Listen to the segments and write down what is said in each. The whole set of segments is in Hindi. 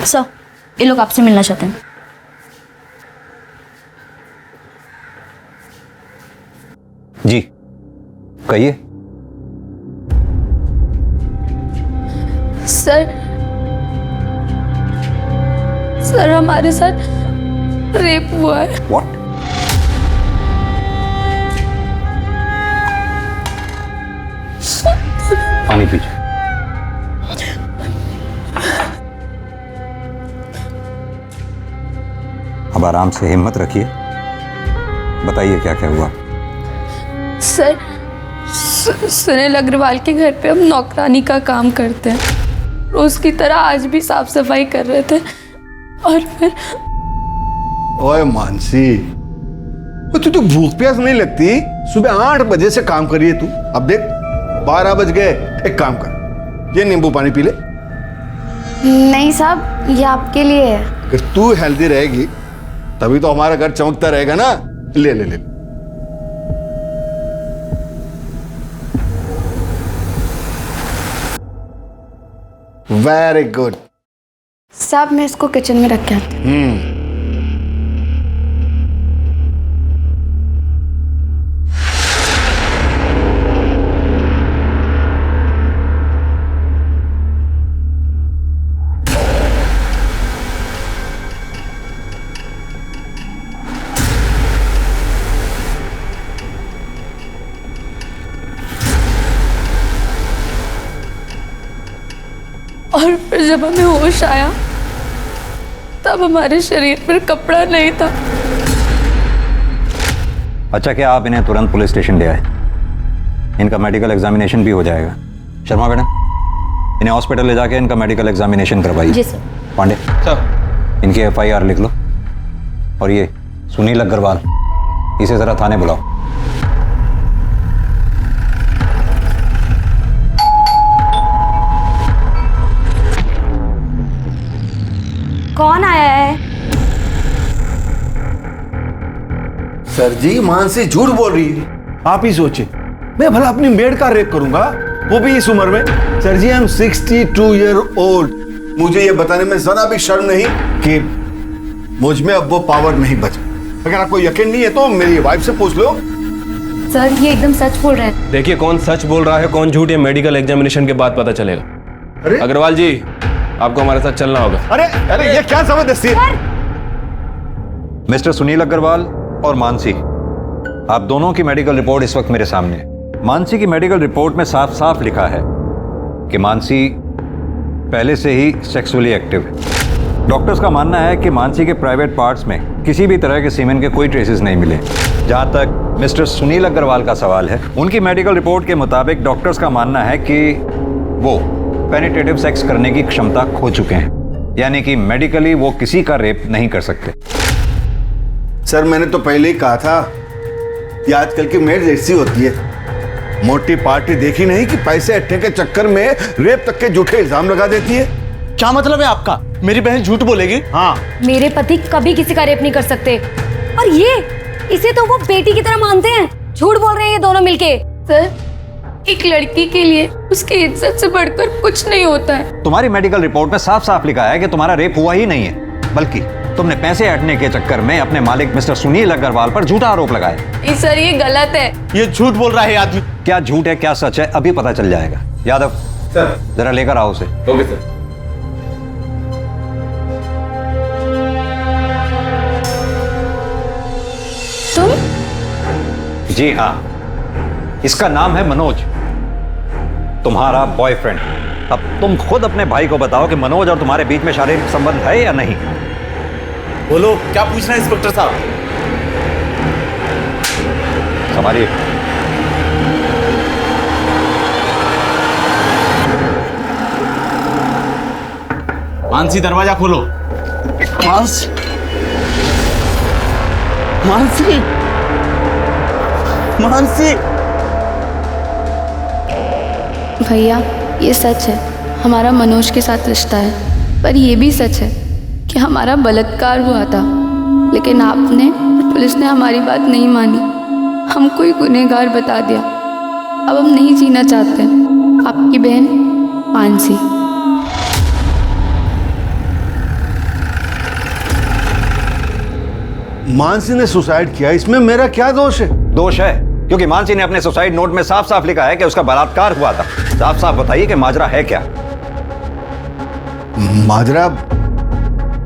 सर, ये लोग आपसे मिलना चाहते हैं। जी कहिए। सर हमारे साथ रेप हुआ है। व्हाट? पानी पीजिए। अब आराम से हिम्मत रखिए, बताइए क्या क्या हुआ। सर, सुनील अग्रवाल के घर पे हम नौकरानी का काम करते हैं। रोज की तरह आज भी साफ सफाई कर रहे थे और फिर ओए मानसी, तुझे भूख प्यास नहीं लगती? सुबह 8 बजे से काम करिए तू, अब देख 12 बज गए। एक काम कर, ये नींबू पानी पी ले। नहीं साहब, ये आपके लिए है। अगर तू हेल्दी रहेगी तभी तो हमारा घर चमकता रहेगा ना। ले ले ले। Very good. साहब मैं इसको किचन में रख के आती हूँ। और फिर जब हमें होश आया तब हमारे शरीर पर कपड़ा नहीं था। अच्छा, क्या आप इन्हें तुरंत पुलिस स्टेशन ले आए? इनका मेडिकल एग्जामिनेशन भी हो जाएगा। शर्मा मैडम, इन्हें हॉस्पिटल ले जाके इनका मेडिकल एग्जामिनेशन करवाइए। जी सर। पांडे सर, इनकी FIR लिख लो। और ये सुनील अग्रवाल, इसे जरा थाने बुलाओ। कौन आया है? सर जी, मानसी झूठ बोल रही है। आप ही सोचे, मैं भला अपनी मेड का रेप करूंगा, वो भी इस उम्र में? Sir ji, I am 62 year old. मुझे ये बताने में जरा भी शर्म नहीं कि मुझ में अब वो पावर नहीं बचा। अगर आपको यकीन नहीं है तो मेरी वाइफ से पूछ लो। सर, ये एकदम सच बोल रहे हैं। देखिए, कौन सच बोल रहा है कौन झूठ, ये मेडिकल एग्जामिनेशन के बाद पता चलेगा। अरे अग्रवाल जी, आपको हमारे साथ चलना होगा। अरे अरे, ये क्या जबरदस्ती है? मिस्टर सुनील अग्रवाल और मानसी, आप दोनों की मेडिकल रिपोर्ट इस वक्त मेरे सामने है। मानसी की मेडिकल रिपोर्ट में साफ साफ लिखा है कि मानसी पहले से ही सेक्सुअली एक्टिव है। डॉक्टर्स का मानना है कि मानसी के प्राइवेट पार्ट्स में किसी भी तरह के सीमेन के कोई ट्रेसेस नहीं मिले। जहां तक मिस्टर सुनील अग्रवाल का सवाल है, उनकी मेडिकल रिपोर्ट के मुताबिक डॉक्टर्स का मानना है कि वो पेनिट्रेटिव सेक्स करने की क्षमता खो चुके हैं, यानी कि मेडिकली वो किसी का रेप नहीं कर सकते। सर, मैंने तो पहले ही कहा था, ये आजकल की मेड ऐसी होती है, मोटी पार्टी देखी नहीं कि पैसे अट्ठे के चक्कर में रेप तक के झूठे इल्जाम लगा देती है। क्या मतलब है आपका? मेरी बहन झूठ बोलेगी? हाँ, मेरे पति कभी किसी का रेप नहीं कर सकते। और ये, इसे तो वो बेटी की तरह मानते हैं। झूठ बोल रहे हैं ये दोनों मिलके। सर, एक लड़की के लिए उसकी इज्जत से बढ़कर कुछ नहीं होता है। तुम्हारी मेडिकल रिपोर्ट में साफ साफ लिखा है कि तुम्हारा रेप हुआ ही नहीं है, बल्कि तुमने पैसे हटने के चक्कर में अपने मालिक मिस्टर सुनील अग्रवाल पर झूठा आरोप लगाया। नहीं सर, ये गलत है। ये झूठ बोल रहा है आदमी। क्या झूठ है क्या सच है अभी पता चल जाएगा। यादव सर। जरा लेकर आओ उसे। Okay sir. तुम? जी हाँ, इसका नाम है मनोज, तुम्हारा बॉयफ्रेंड। अब तुम खुद अपने भाई को बताओ कि मनोज और तुम्हारे बीच में शारीरिक संबंध है या नहीं। बोलो, क्या पूछना है इंस्पेक्टर साहब? संभालिए। मानसी, दरवाजा खोलो। मानसी, मानसी, मानसी। भैया, ये सच है, हमारा मनोज के साथ रिश्ता है। पर ये भी सच है कि हमारा बलात्कार हुआ था, लेकिन आपने और पुलिस ने हमारी बात नहीं मानी, हमको ही गुनहगार बता दिया। अब हम नहीं जीना चाहते। आपकी बहन मानसी। मानसी ने सुसाइड किया, इसमें मेरा क्या दोष है? दोष है क्योंकि मानसी ने अपने सुसाइड नोट में साफ साफ लिखा है कि उसका बलात्कार हुआ था। साफ साफ बताइए कि माजरा है क्या? माजरा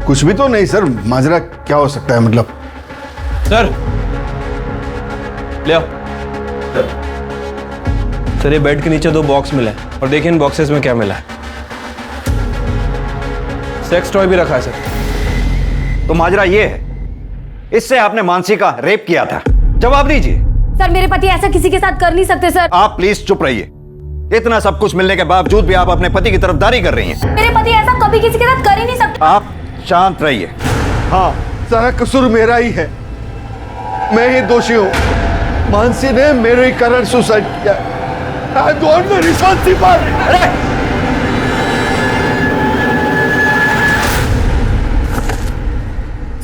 कुछ भी तो नहीं सर। माजरा क्या हो सकता है मतलब? सर ले आओ। सर ये बेड के नीचे 2 बॉक्स मिले हैं और देखिए इन बॉक्सेस में क्या मिला है। सेक्स टॉय भी रखा है सर। तो माजरा ये है, इससे आपने मानसी का रेप किया था। जवाब दीजिए। सर मेरे पति ऐसा किसी के साथ कर नहीं सकते सर। आप प्लीज चुप रहिए। इतना सब कुछ मिलने के बावजूद भी आप अपने पति की तरफदारी कर रही हैं। मेरे पति ऐसा कभी किसी के साथ कर ही नहीं सकते। आप शांत रहिए। हाँ, सारा कसूर मेरा ही है, मैं ही दोषी हूँ। मानसी ने मेरे कारण सुसाइड किया। I don't know responsible।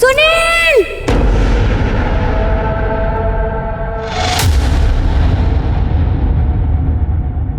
Sunil!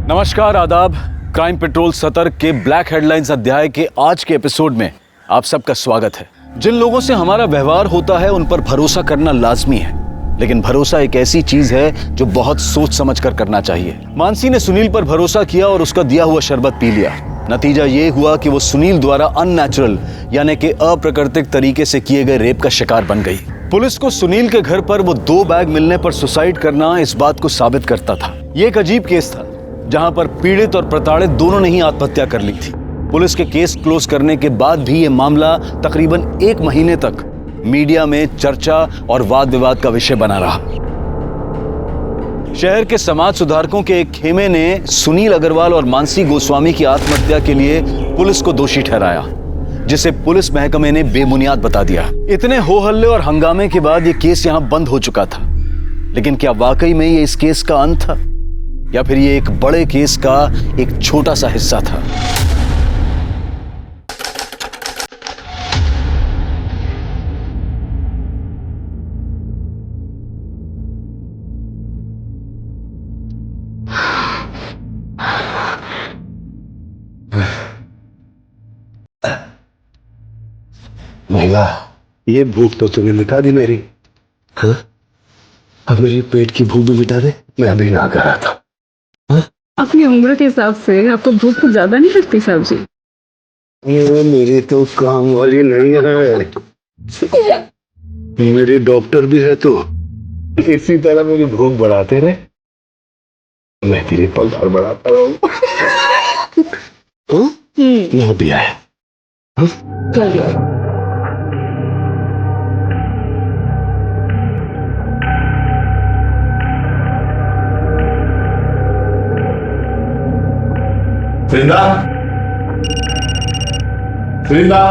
नमस्कार, आदाब। क्राइम पेट्रोल सतर्क के ब्लैक हेडलाइंस अध्याय के आज के एपिसोड में आप सबका स्वागत है। जिन लोगों से हमारा व्यवहार होता है उन पर भरोसा करना लाजमी है, लेकिन भरोसा एक ऐसी चीज है जो बहुत सोच समझ कर करना चाहिए। मानसी ने सुनील पर भरोसा किया और उसका दिया हुआ शरबत पी लिया। नतीजा ये हुआ कि वो सुनील द्वारा अननेचुरल यानी कि अप्राकृतिक तरीके से किए गए रेप का शिकार बन गई। पुलिस को सुनील के घर पर वो 2 बैग मिलने पर सुसाइड करना इस बात को साबित करता था। ये एक अजीब केस था जहां पर पीड़ित और प्रताड़ित दोनों ने ही आत्महत्या कर ली थी। पुलिस के केस क्लोज करने के बाद भी ये मामला तकरीबन 1 महीने तक मीडिया में चर्चा और वाद विवाद का विषय बना रहा। शहर के समाज सुधारकों के एक खेमे ने सुनील अग्रवाल और मानसी गोस्वामी की आत्महत्या के लिए पुलिस को दोषी ठहराया, जिसे पुलिस महकमे ने बेबुनियाद बता दिया। इतने हो हल्ले और हंगामे के बाद ये केस यहां बंद हो चुका था, लेकिन क्या वाकई में ये इस केस का अंत था या फिर ये एक बड़े केस का एक छोटा सा हिस्सा था? महिला, ये भूख तो तुम्हें मिटा दी मेरी। हाँ? अब मेरी पेट की भूख भी मिटा दे। मैं अभी ना कर रहा था। हाँ? अपनी उम्र के हिसाब से आपको भूख कुछ ज्यादा नहीं लगती साहब जी? ये मेरी तो काम वाली नहीं है, मेरी डॉक्टर भी है, तो इसी तरह मेरी भूख बढ़ाते रहे, मैं तेरी पगार बढ़ाता रहूं। यहाँ भी आया। वृंदा, वृंदा,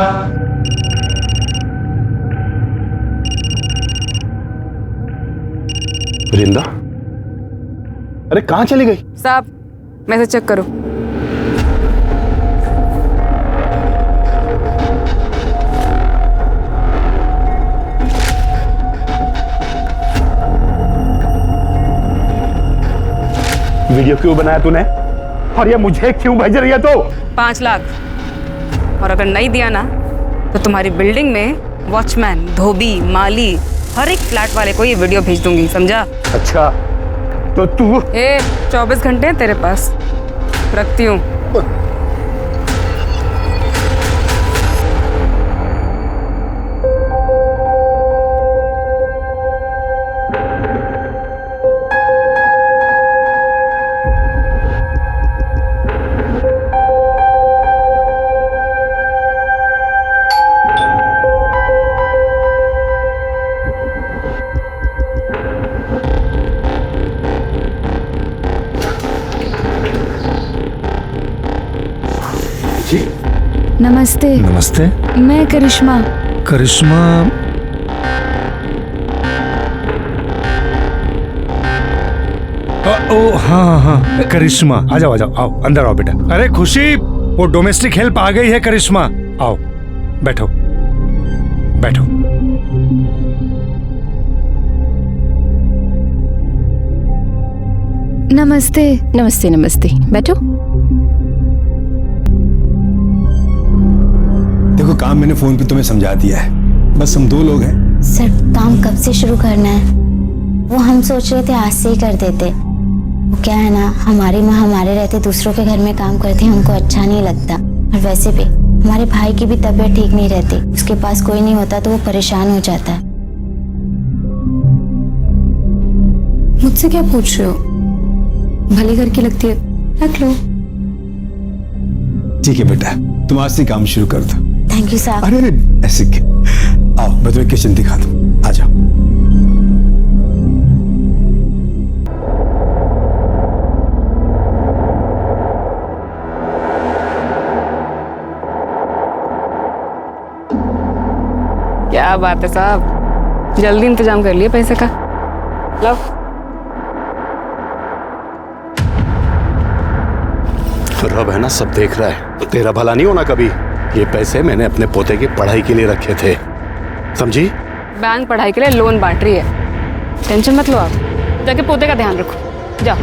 वृंदा, अरे कहाँ चली गई? साहब मैसेज चेक करो। वीडियो क्यों बनाया तूने? और ये मुझे क्यों भेज रही है तू? 5 लाख, और अगर नहीं दिया ना तो तुम्हारी बिल्डिंग में वॉचमैन, धोबी, माली, हर एक फ्लैट वाले को ये वीडियो भेज दूंगी, समझा? अच्छा, तो तू 24 घंटे हैं तेरे पास, रखती हूँ। नमस्ते। नमस्ते। मैं करिश्मा। करिश्मा? ओ हाँ हाँ, करिश्मा आ जाओ, आओ अंदर आओ बेटा। अरे खुशी, वो डोमेस्टिक हेल्प आ गई है। करिश्मा आओ, बैठो बैठो। नमस्ते। नमस्ते नमस्ते, बैठो। देखो, काम मैंने फोन पे तुम्हें समझा दिया है। बस हम 2 लोग हैं, सर काम कब से शुरू करना है? वो हम सोच रहे थे आज से ही कर देते। वो क्या है ना, हमारी माँ हमारे रहते दूसरों के घर में काम करती, हमको अच्छा नहीं लगता। और वैसे भी हमारे भाई की भी तबीयत ठीक नहीं रहती, उसके पास कोई नहीं होता तो वो परेशान हो जाता है। मुझसे क्या पूछ रहे हो? भले घर की लगती है, रख लो। ठीक है बेटा, तुम आज से काम शुरू कर दो। थैंक यू साहब। अरे ऐसे क्या, आओ मैं तुम्हें किचन दिखा दूं, आ जाओ। क्या बात है साहब, जल्दी इंतजाम कर लिए पैसे का। लो। रब है ना, सब देख रहा है, तेरा भला नहीं होना कभी। ये पैसे मैंने अपने पोते की पढ़ाई के लिए रखे थे, समझी? बैंक पढ़ाई के लिए लोन बांट रही है, टेंशन मत लो आप। जाके पोते का ध्यान रखो, जाओ।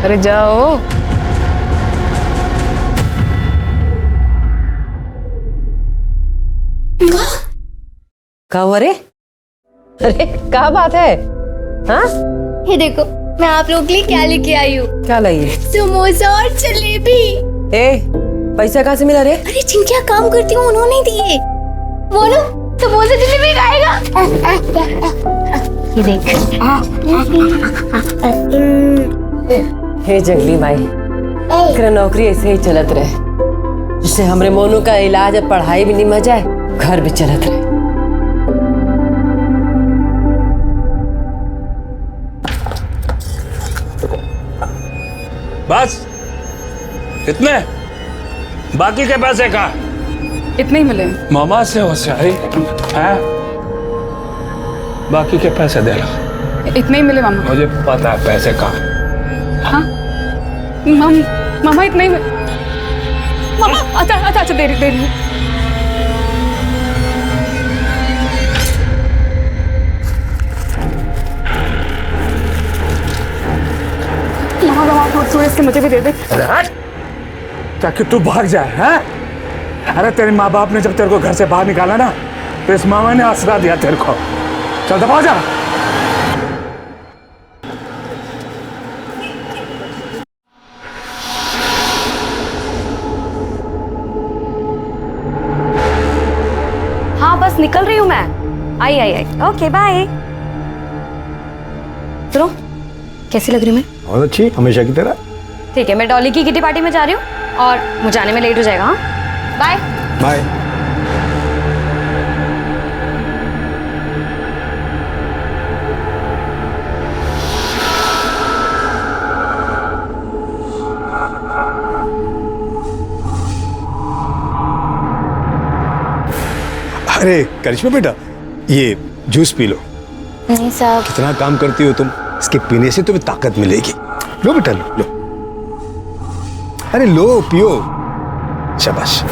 अरे जाओ। अरे अरे क्या बात है? हाँ, ये देखो मैं आप लोगों के लिए क्या लेके आई हूँ। क्या लाई है? समोसा और जलेबी। पैसा कहाँ से मिला रे? अरे जिनके यहाँ काम करती हूँ उन्होंने दिए। बोलो समोसा जलेबी खाएगा। ये देख। हे जंगली माई, तेरा नौकरी ऐसे ही चलत रहे, जिससे हमरे मोनू का इलाज और पढ़ाई भी निमह जाए, घर भी चलत रहे। बस इतने? बाकी के पैसे का? इतने ही मिले। मामा से होशियारी है, बाकी के पैसे दे लो। इतने ही मिले मामा। मुझे पता है पैसे का। हाँ मामा इतने ही मामा। अच्छा दे रही। मामा इसके मुझे भी दे दे। ताकि तू भाग जाए हैं? अरे तेरे माँ बाप ने जब तेरे को घर से बाहर निकाला ना, तो इस मामा ने आसरा दिया तेरे को। चल दबा जा। हाँ बस निकल रही हूँ मैं। आई। Okay bye. सुनो, कैसी लग रही हूँ मैं? बहुत अच्छी, हमेशा की तरह। ठीक है, मैं डॉली की किटी पार्टी में जा रही हूँ और मुझे आने में लेट हो जाएगा। हाँ बाय बाय। अरे करिश्मा बेटा, ये जूस पी लो। नहीं साहब। कितना काम करती हो तुम, इसके पीने से तुम्हें ताकत मिलेगी। लो बेटा लो। अरे लो, पियो। शाबाश।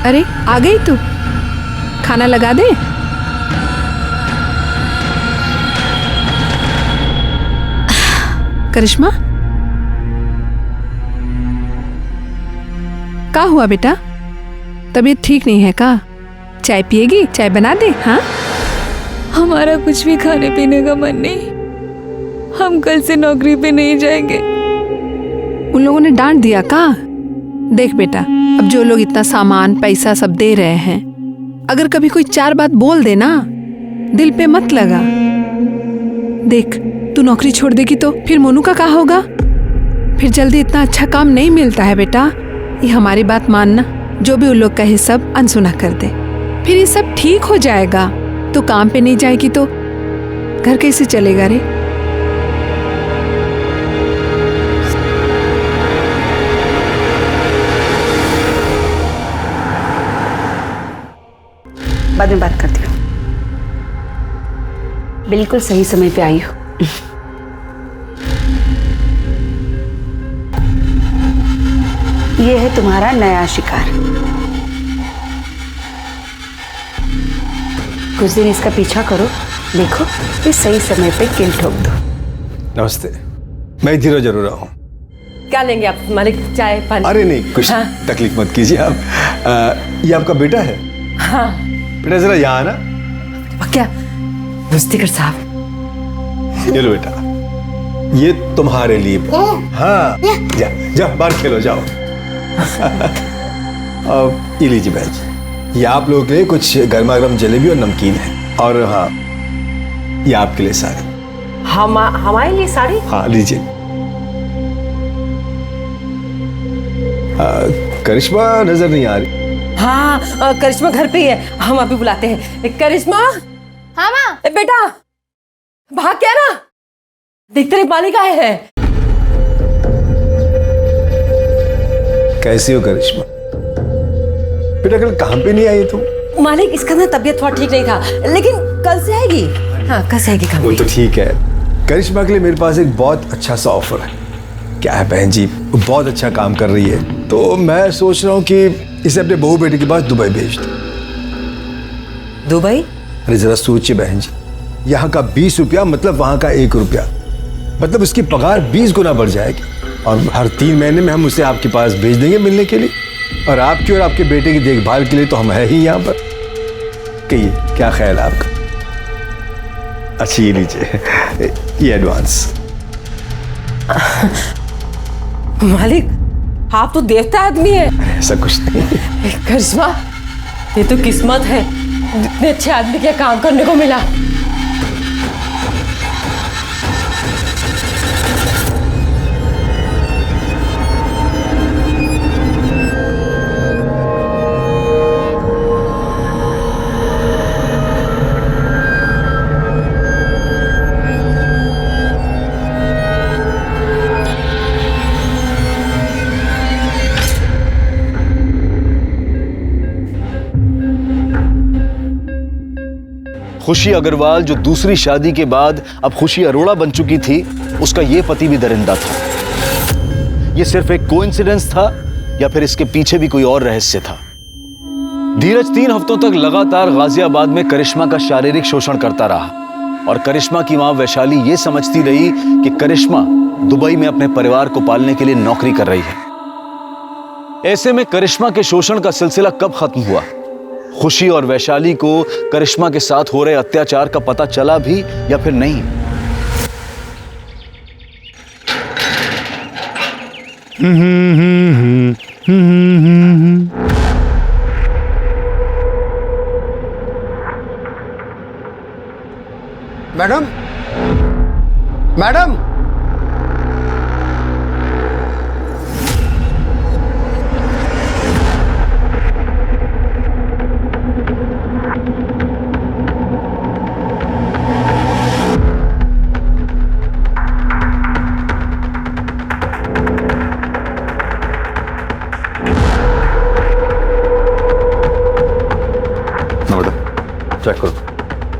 अरे आ गई तू, खाना लगा दे। करिश्मा, क्या हुआ बेटा? तबीयत ठीक नहीं है का? चाय पिएगी? चाय बना दे। हाँ, हमारा कुछ भी खाने पीने का मन नहीं, हम कल से नौकरी पे नहीं जाएंगे। उन लोगों ने डांट दिया का? देख बेटा, अब जो लोग इतना सामान पैसा सब दे रहे हैं, अगर कभी कोई चार बात बोल दे ना, दिल पे मत लगा। देख, तू नौकरी छोड़ देगी तो फिर मोनू का क्या होगा? फिर जल्दी इतना अच्छा काम नहीं मिलता है बेटा। ये हमारी बात मानना, जो भी उन लोग कहे सब अनसुना कर दे। फिर ये सब ठीक हो जाएगा। तो काम पे नहीं जाएगी तो घर कैसे चलेगा रे? बाद में बात करती हूँ। बिल्कुल सही समय पे आई हो। ये है तुम्हारा नया शिकार। कुछ दिन इसका पीछा करो, देखो ये सही समय पे किल ठोक दो। नमस्ते, मैं धीरज अरोड़ा हूँ। क्या लेंगे आप मालिक? चाय पानी? अरे नहीं, कुछ हाँ? तकलीफ मत कीजिए आप। ये आपका बेटा है? हाँ। बेटा जरा यहाँ आना। क्या मुस्तिकर साहब? ये लो बेटा, ये तुम्हारे लिए। हाँ, जा बाहर खेलो, जाओ। अब ये लीजिए बहन जी, ये आप लोगों के लिए कुछ गर्मा गर्म जलेबी और नमकीन है। और हाँ, ये आपके लिए साड़ी। हमारे लिए साड़ी? हाँ लीजिए। करिश्मा नजर नहीं आ रही। हाँ, करिश्मा घर पे ही है, हम अभी बुलाते हैं। करिश्मा। हाँ माँ। बेटा भाग क्या ना, देखते रहे मालिक आए हैं। कैसी हो करिश्मा? बेटा कल काम पे नहीं आई तुम? मालिक इसका ना तबीयत थोड़ा ठीक नहीं था, लेकिन कल से आएगी। हाँ कल से आएगी काम पे। वो तो ठीक है। करिश्मा के लिए मेरे पास एक बहुत अच्छा सा ऑफर है। क्या है बहन जी, वो बहुत अच्छा काम कर रही है, तो मैं सोच रहा हूँ कि इसे अपने बहू बेटे के पास दुबई भेज दूं। दुबई? अरे जरा सोचिए बहन जी, यहाँ का 20 रुपया मतलब वहाँ का 1 रुपया, मतलब उसकी पगार 20 गुना बढ़ जाएगी। और हर 3 महीने में हम उसे आपके पास भेज देंगे मिलने के लिए, और आपकी और आपके बेटे की देखभाल के लिए तो हम है ही यहाँ पर। कहिए क्या ख्याल है आपका? अच्छी, ये लीजिए, ये एडवांस। मालिक आप तो देवता आदमी है। ऐसा कुछ नहीं। करिश्मा, ये तो किस्मत है, इतने अच्छे आदमी के काम करने को मिला। खुशी अग्रवाल जो दूसरी शादी के बाद अब खुशी अरोड़ा बन चुकी थी, उसका यह पति भी दरिंदा था। यह सिर्फ एक कोइंसिडेंस था या फिर इसके पीछे भी कोई और रहस्य था? धीरज 3 हफ्तों तक लगातार गाजियाबाद में करिश्मा का शारीरिक शोषण करता रहा और करिश्मा की मां वैशाली यह समझती रही कि करिश्मा दुबई में अपने परिवार को पालने के लिए नौकरी कर रही है। ऐसे में करिश्मा के शोषण का सिलसिला कब खत्म हुआ? खुशी और वैशाली को करिश्मा के साथ हो रहे अत्याचार का पता चला भी या फिर नहीं? मैडम, मैडम, चेक करो,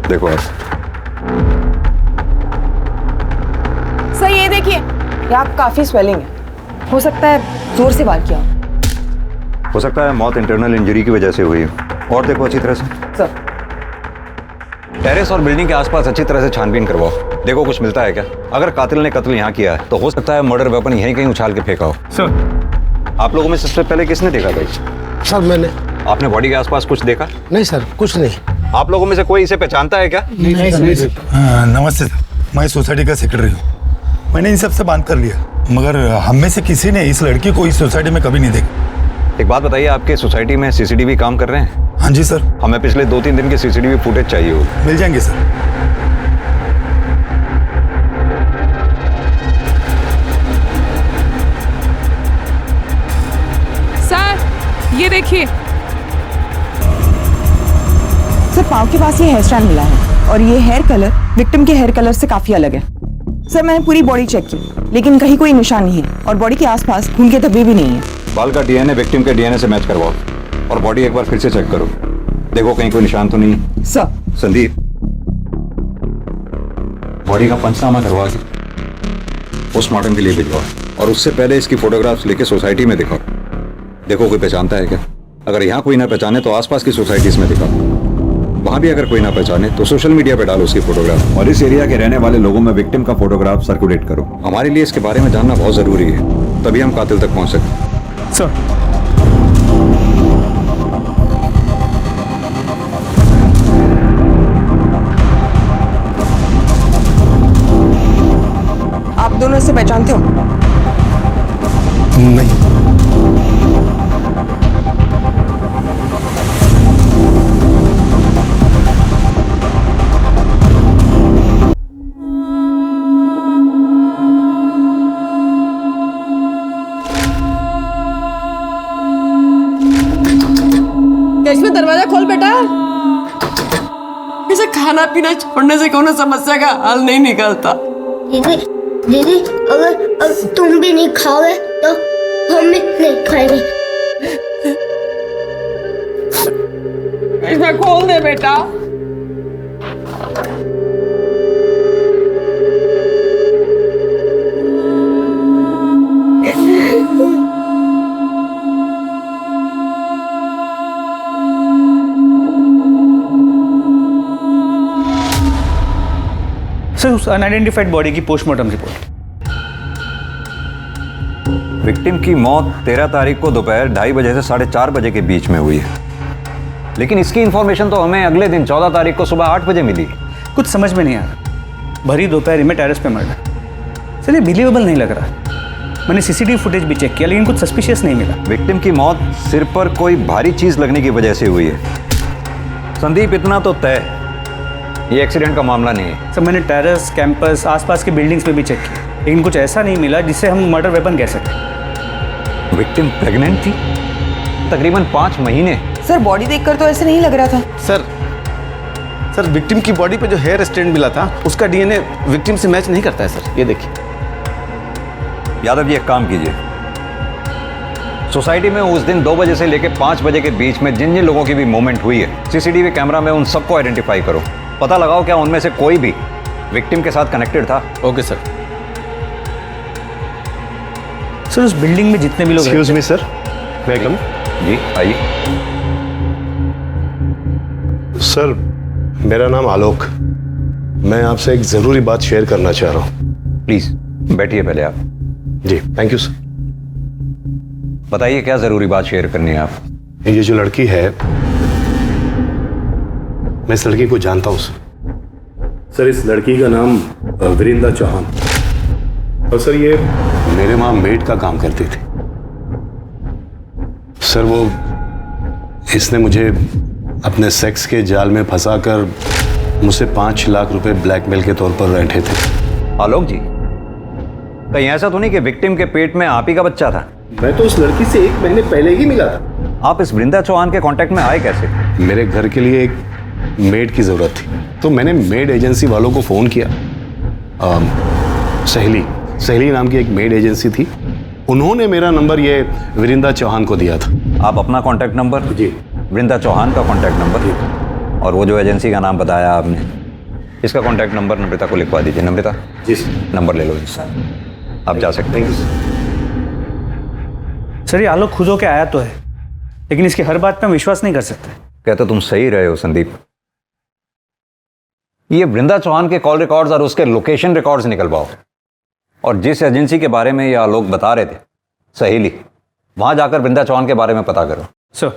देखो आप। सर ये देखिए, यहाँ काफी स्वेलिंग है, हो सकता है जोर से वार किया हो सकता है मौत इंटरनल इंजरी की वजह से हुई। और देखो अच्छी तरह से सर। टेरेस और बिल्डिंग के आसपास अच्छी तरह से छानबीन करवाओ, देखो कुछ मिलता है क्या। अगर कातिल ने कत्ल यहाँ किया है तो हो सकता है मर्डर वेपन यहीं कहीं उछाल के फेंका हो। सर। आप लोगों में सबसे पहले किसने देखा भाई? सर मैंने। आपने बॉडी के आसपास कुछ देखा? नहीं सर, कुछ नहीं। आप लोगों में से कोई इसे पहचानता है क्या? नहीं सर। नमस्ते सर, मैं सोसाइटी का सेक्रेटरी हूँ। मैंने इन सब से बात कर लिया, मगर हम में से किसी ने इस लड़की को इस सोसाइटी में कभी नहीं देखा। एक बात बताइए, आपके सोसाइटी में सीसीटीवी काम कर रहे हैं? हाँ जी सर। हमें पिछले 2-3 दिन के सीसीटीवी फुटेज चाहिए होगी। मिल जाएंगे सर। ये देखिए। सर पाँव के पास ये हेयर स्टाइल मिला है और ये हेयर कलर विक्टिम के हेयर कलर से काफी अलग है। सर मैंने पूरी बॉडी चेक की लेकिन कहीं कोई निशान नहीं है और बॉडी के आसपास खून के धब्बे भी नहीं है। बाल का डीएनए विक्टिम के डीएनए से मैच करवाओ और बॉडी एक बार फिर से चेक करो, देखो कहीं कोई निशान तो नहीं। सर। संदीप, बॉडी का पंचनामा करवा के पोस्टमार्टम के लिए भिजवाओ और उससे पहले इसकी फोटोग्राफ्स लेके सोसाइटी में दिखाओ, देखो कोई पहचानता है क्या। अगर यहाँ कोई ना पहचाने तो आसपास की सोसाइटीज में दिखाओ, वहां भी अगर कोई ना पहचाने तो सोशल मीडिया पे डालो उसकी फोटोग्राफ और इस एरिया के रहने वाले लोगों में विक्टिम का फोटोग्राफ सर्कुलेट करो। हमारे लिए इसके बारे में जानना बहुत जरूरी है, तभी हम कातिल तक पहुंच सकते। सर आप दोनों इसे पहचानते हो? नहीं। इसमें दरवाजा खोल बेटा। इसे खाना पीना छोड़ने से कोनो समस्या का हल नहीं निकलता। दीदी दीदी अगर तुम भी नहीं खाओगे तो हम भी नहीं खाएंगे। इसमें खोल दे बेटा। सर उस अनआइडेंटिफाइड बॉडी की पोस्टमार्टम रिपोर्ट। विक्टिम की मौत 13 तारीख को दोपहर 2:30 बजे से 4:30 बजे के बीच में हुई है, लेकिन इसकी इंफॉर्मेशन तो हमें अगले दिन 14 तारीख को सुबह 8 बजे मिली। कुछ समझ में नहीं आ रहा, भरी दोपहर में टेरेस पे मर्डर। सर ये बिलीवेबल नहीं लग रहा। मैंने सीसीटीवी फुटेज भी चेक किया लेकिन कुछ सस्पिशियस नहीं मिला। विक्टिम की मौत सिर पर कोई भारी चीज लगने की वजह से हुई है। संदीप, इतना तो तय ये एक्सीडेंट का मामला नहीं है। सर मैंने टेरेस, कैंपस, आसपास के बिल्डिंग्स पे भी चेक किया लेकिन कुछ ऐसा नहीं मिला जिससे हम मर्डर वेपन कह सकें। विक्टिम प्रेग्नेंट थी, तकरीबन 5 महीने। सर बॉडी देखकर तो ऐसे नहीं लग रहा था। सर विक्टिम की बॉडी पे जो हेयर स्ट्रेंड मिला था उसका डीएनए विक्टिम से मैच नहीं करता है सर, ये देखिए। यादव जी, एक काम कीजिए, सोसाइटी में उस दिन 2 बजे से लेकर 5 बजे के बीच में जिन जिन लोगों की भी मूवमेंट हुई है सीसीटीवी कैमरा में उन सबको आइडेंटिफाई करो, पता लगाओ क्या उनमें से कोई भी विक्टिम के साथ कनेक्टेड था। Okay sir. सर उस बिल्डिंग में जितने भी लोग एक्सक्यूज मी सर, वेलकम। जी आइए। सर मेरा नाम आलोक, मैं आपसे एक जरूरी बात शेयर करना चाह रहा हूँ। प्लीज बैठिए पहले आप। जी थैंक यू सर। बताइए क्या जरूरी बात शेयर करनी है आप। ये जो लड़की है, मैं इस लड़की को जानता हूँ सर। इस लड़की का नाम वीरिंदा चौहान, और सर ये मेरे वहां मेड का काम करती थी। सर वो इसने मुझे अपने सेक्स के जाल में फंसाकर मुझसे 5 लाख रुपए ब्लैकमेल के तौर पर रैंठे थे। आलोक जी, कहीं ऐसा तो नहीं कि विक्टिम के पेट में आप ही का बच्चा था? मैं तो उस लड़की से 1 महीने पहले ही मिला था। आप इस वृंदा चौहान के कांटेक्ट में आए कैसे? मेरे घर के लिए एक मेड की जरूरत थी तो मैंने मेड एजेंसी वालों को फोन किया। सहेली नाम की एक मेड एजेंसी थी, उन्होंने मेरा नंबर ये वीरिंदा चौहान को दिया था। आप अपना कांटेक्ट नंबर? जी। वृंदा चौहान का कांटेक्ट नंबर और वो जो एजेंसी का नाम बताया आपने, इसका कांटेक्ट नंबर नम्रता को लिखवा दीजिए। नम्रता जी नंबर ले लो इसका, आप जा सकते हैं। सर ये आलोक खुद होके आया तो है लेकिन इसकी हर बात पे हम विश्वास नहीं कर सकते। कहते तुम सही रहे हो संदीप। ये वृंदा चौहान के कॉल रिकॉर्ड्स और उसके लोकेशन रिकॉर्ड्स निकलवाओ और जिस एजेंसी के बारे में ये आलोक बता रहे थे, सहेली, वहां जाकर वृंदा चौहान के बारे में पता करो। सर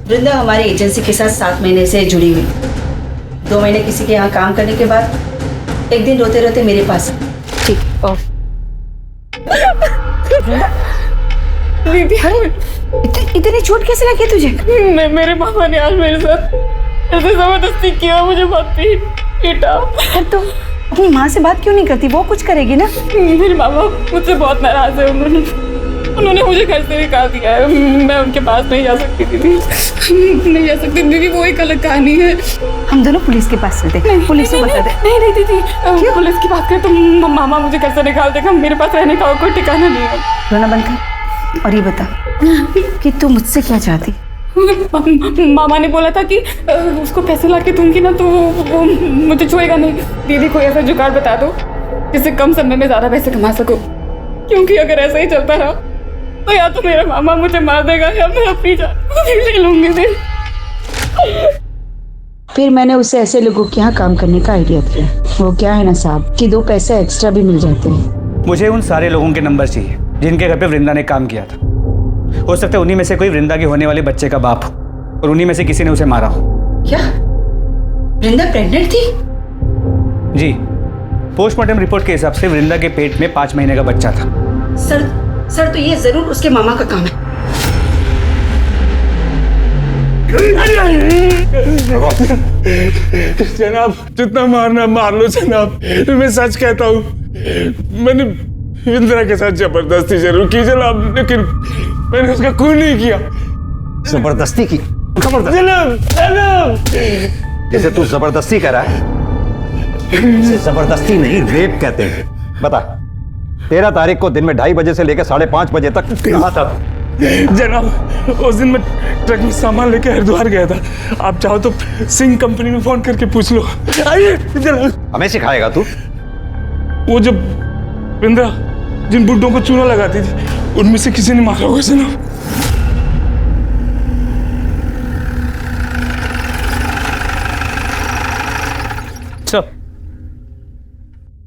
वृंदा हमारी एजेंसी के साथ 7 महीने से जुड़ी हुई। 2 महीने किसी के यहाँ काम करने के बाद एक दिन रोते रोते मेरे पास। ठीक ऑफ। इतनी चोट कैसे लगी तुझे? मेरे पापा ने आज मेरे साथ ऐसे जबरदस्ती किया, मुझे बहुत पीटा। अपनी माँ से बात क्यों नहीं करती? वो कुछ करेगी ना। मेरी मामा मुझसे बहुत नाराज है। उन्होंने मुझे घर से निकाल दिया है। मैं उनके पास नहीं जा सकती दीदी, नहीं जा सकती दीदी। वो एक अलग कहानी है। हम दोनों पुलिस के पास चलते हैं, पुलिस को बता दे। नहीं दीदी, पुलिस की बात करें तो मामा मुझे घर से निकाल देगा। मेरे पास रहने का कोई ठिकाना नहीं है। रोना बंद कर और ये बता कि तू मुझसे क्या चाहती? मामा ने बोला था कि उसको पैसे ला के दूंगी ना तो वो मुझे छुएगा नहीं। दीदी कोई ऐसा जुगाड़ बता दो जिससे कम समय में ज्यादा पैसे कमा सको, क्योंकि अगर ऐसा ही चलता रहा तो या तो मेरा मामा मुझे मार देगा या मैं अपनी जान ले लूंगी। फिर मैंने उसे ऐसे लोगों के यहाँ काम करने का आइडिया दिया। वो क्या है ना साहब कि 2 पैसे एक्स्ट्रा भी मिल जाते हैं। मुझे उन सारे लोगों के नंबर चाहिए जिनके घर पे वृंदा ने काम किया था। हो सकता है उन्हीं में से कोई वृंदा के होने वाले बच्चे का बाप हो और उन्हीं में से किसी ने उसे मारा हो। क्या वृंदा प्रेग्नेंट थी? जी, पोस्टमार्टम रिपोर्ट के हिसाब से वृंदा के पेट में 5 महीने का बच्चा था। सर तो ये जरूर उसके मामा का काम है। जनाब जितना मारना मार लो जनाब, मैं सच कहता हूँ। मैंने इंदिरा के साथ जबरदस्ती जरूर की जनाब, लेकिन मैंने उसका खून नहीं किया। जबरदस्ती की? जनाब जैसे तू जबरदस्ती कर रहा है, इसे जबरदस्ती नहीं रेप कहते हैं। बता 13 तारीख को दिन में 2:30 बजे से लेकर 5:30 बजे तक कहाँ था? जनाब उस दिन मैं ट्रक में सामान लेके हरिद्वार गया था। आप चाहो तो सिंह कंपनी में फोन करके पूछ लो। आइए जनाब। हमें सिखाएगा तू? वो जब इंदिरा जिन बुड्ढों को चूना लगाती थी उनमें से किसी ने मारा होगा जनाब।